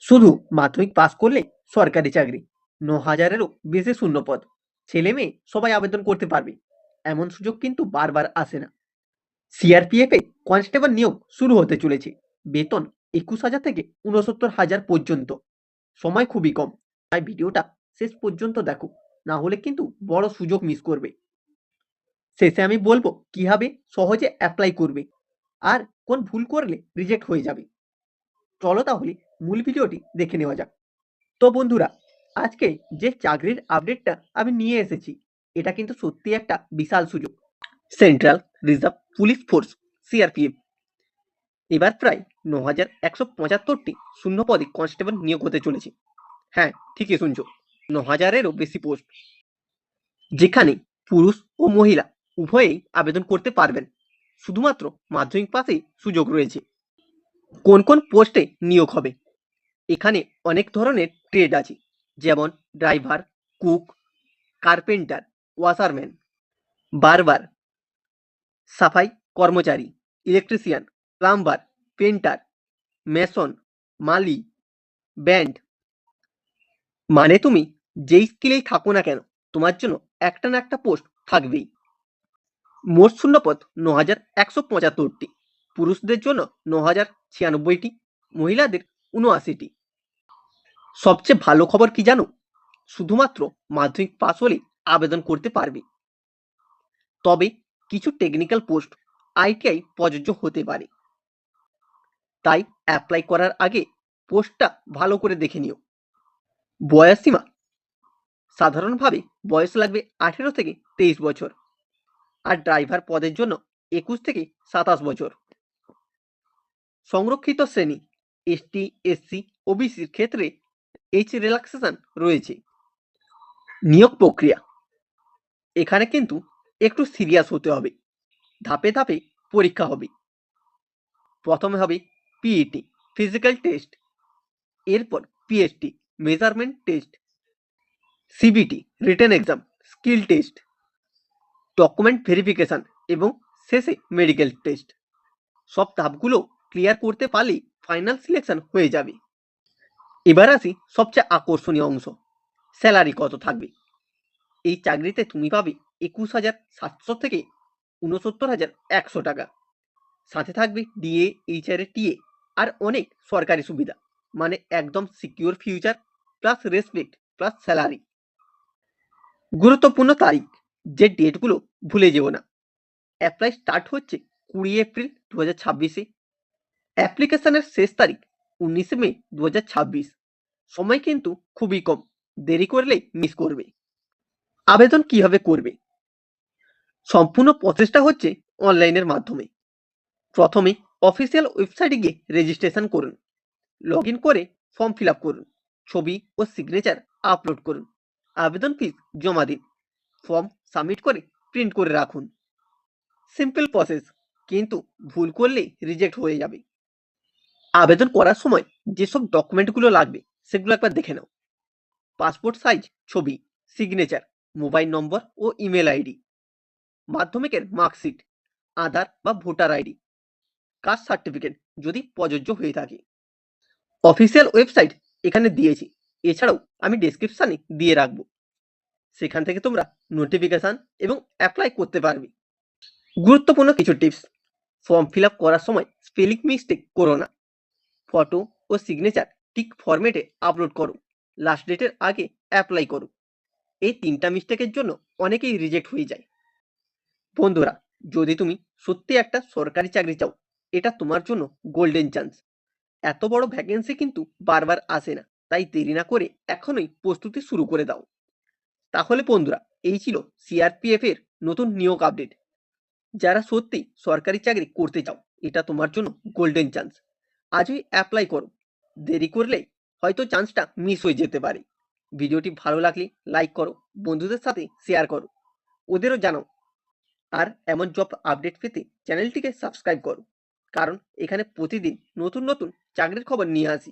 শুধু মাধ্যমিক পাস করলে সরকারি চাকরি। ৯,০০০-এরও বেশি শূন্যপদ। ছেলে-মেয়ে সবাই আবেদন করতে পারবে। এমন সুযোগ কিন্তু বারবার আসে না। সিআরপিএফে কনস্টেবল নিয়োগ শুরু হতে চলেছে। বেতন ২১,০০০ থেকে ৬৯,০০০ পর্যন্ত। সময় খুবই কম। তাই ভিডিওটা শেষ পর্যন্ত দেখো, না হলে কিন্তু বড় সুযোগ মিস করবে। শেষে আমি বলবো কিভাবে সহজে অ্যাপ্লাই করবে আর কোন ভুল করলে রিজেক্ট হয়ে যাবে। চলো তাহলে মূল ভিডিওটি দেখে নেওয়া যাক। তো বন্ধুরা, আজকে যে চাকরির আপডেটটা আমি নিয়ে এসেছি, এটা কিন্তু সত্যি একটা বিশাল সুযোগ। Central reserve police force, CRPF. এবার প্রায় ৯,১৭৫টি শূন্য পদে কনস্টেবল নিয়োগ হতে চলেছে। হ্যাঁ, ঠিকই শুনছো, ৯,০০০-এরও বেশি পোস্ট, যেখানে পুরুষ ও মহিলা উভয়েই আবেদন করতে পারবেন। শুধুমাত্র মাধ্যমিক পাসেই সুযোগ রয়েছে। কোন কোন পোস্টে নিয়োগ হবে? এখানে অনেক ধরনের ট্রেড আছে, যেমন ড্রাইভার, কুক, কার্পেন্টার, ওয়াশারম্যান, বারবার, সাফাই কর্মচারী, ইলেকট্রিশিয়ান, প্লাম্বার, পেন্টার, মেসন, মালি, ব্যান্ড। মানে তুমি যেই স্কিলেই থাকো না কেন, তোমার জন্য একটা না একটা পোস্ট থাকবেই। মোট শূন্যপদ ৯,১৭৫টি। পুরুষদের জন্য ৯,০৯৬টি, মহিলাদের ৭৯টি। সবচেয়ে ভালো খবর কি জানো? শুধুমাত্র মাধ্যমিক পাস হলেই আবেদন করতে পারবে। তবে কিছু টেকনিক্যাল পোস্ট আইটিআই প্রযোজ্য হতে পারে। তাই অ্যাপ্লাই করার আগে পোস্টটা ভালো করে দেখে নিও। বয়স সীমা, সাধারণভাবে বয়স লাগবে ১৮ থেকে ২৩ বছর, আর ড্রাইভার পদের জন্য ২১ থেকে ২৭ বছর। সংরক্ষিত শ্রেণী, এসটি, এসসি, ওবিসির ক্ষেত্রে এজ রিল্যাক্সেশন রয়েছে। নিয়োগ প্রক্রিয়া, এখানে কিন্তু একটু সিরিয়াস হতে হবে। ধাপে ধাপে পরীক্ষা হবে। প্রথমে হবে পিইটি, ফিজিক্যাল টেস্ট। এরপর PST, measurement test. CBT, written exam, skill test, document verification এবং শেষে মেডিকেল টেস্ট। সব ধাপগুলো ক্লিয়ার করতে পারলেই ফাইনাল সিলেকশন হয়ে যাবে। এবার আসি সবচেয়ে আকর্ষণীয় অংশ, স্যালারি কত থাকবে। এই চাকরিতে তুমি পাবে ২১,৭০০ থেকে ৬৯,১০০ টাকা। সাথে থাকবে ডিএ, এইচআরএ, টিএ আর অনেক সরকারি সুবিধা। মানে একদম secure future plus respect plus salary. গুরুত্বপূর্ণ তারিখ, যে ডেটগুলো ভুলে যেও না। অ্যাপ্লাই স্টার্ট হচ্ছে ২০ এপ্রিল ২০২৬-এ। অ্যাপ্লিকেশনের শেষ তারিখ ১৯ মে ২০২৬। সময় কিন্তু খুবই কম, দেরি করলেই মিস করবে। আবেদন কিভাবে করবে? সম্পূর্ণ প্রসেসটা হচ্ছে অনলাইনের মাধ্যমে। প্রথমে অফিসিয়াল ওয়েবসাইটে গিয়ে রেজিস্ট্রেশন করুন। লগ ইন করে ফর্ম ফিল আপ করুন। ছবি ও সিগনেচার আপলোড করুন। আবেদন ফিস জমা দিন। ফর্ম সাবমিট করে প্রিন্ট করে রাখুন। সিম্পল প্রসেস, কিন্তু ভুল করলেই রিজেক্ট হয়ে যাবে। আবেদন করার সময় যেসব ডকুমেন্টগুলো লাগবে সেগুলো একবার দেখে নাও। পাসপোর্ট সাইজ ছবি, সিগনেচার, মোবাইল নম্বর ও ইমেল আইডি, মাধ্যমিকের মার্কশিট, আধার বা ভোটার আইডি, কাস্ট সার্টিফিকেট যদি প্রযোজ্য হয়ে থাকে। অফিসিয়াল ওয়েবসাইট এখানে দিয়েছি, এছাড়াও আমি ডেসক্রিপশনে দিয়ে রাখবো। সেখান থেকে তোমরা নোটিফিকেশন এবং অ্যাপ্লাই করতে পারবে। গুরুত্বপূর্ণ কিছু টিপস, ফর্ম ফিল আপ করার সময় স্পেলিং মিস্টেক করো না। ফটো ও সিগনেচার ঠিক ফরম্যাটে আপলোড করো। লাস্ট ডেটের আগে অ্যাপ্লাই করো। এই ৩টা মিস্টেকের জন্য অনেকেই রিজেক্ট হয়ে যায়। বন্ধুরা, যদি তুমি সত্যি একটা সরকারি চাকরি চাও, এটা তোমার জন্য গোল্ডেন চান্স। এত বড় ভ্যাকেন্সি কিন্তু বারবার আসে না, তাই দেরি না করে এখনই প্রস্তুতি শুরু করে দাও। তাহলে বন্ধুরা, এই ছিল সিআরপিএফ এর নতুন নিয়োগ আপডেট। যারা সত্যি সরকারি চাকরি করতে চাও, এটা তোমার জন্য গোল্ডেন চান্স। আজই অ্যাপ্লাই করো। দেরি করলে হয়তো চান্সটা মিস হয়ে যেতে পারে। ভিডিওটি ভালো লাগলে লাইক করো, বন্ধুদের সাথে শেয়ার করো, ওদেরও জানাও। আর এমন জব আপডেট পেতে চ্যানেলটিকে সাবস্ক্রাইব করো, কারণ এখানে প্রতিদিন নতুন নতুন চাকরির খবর নিয়ে আসি।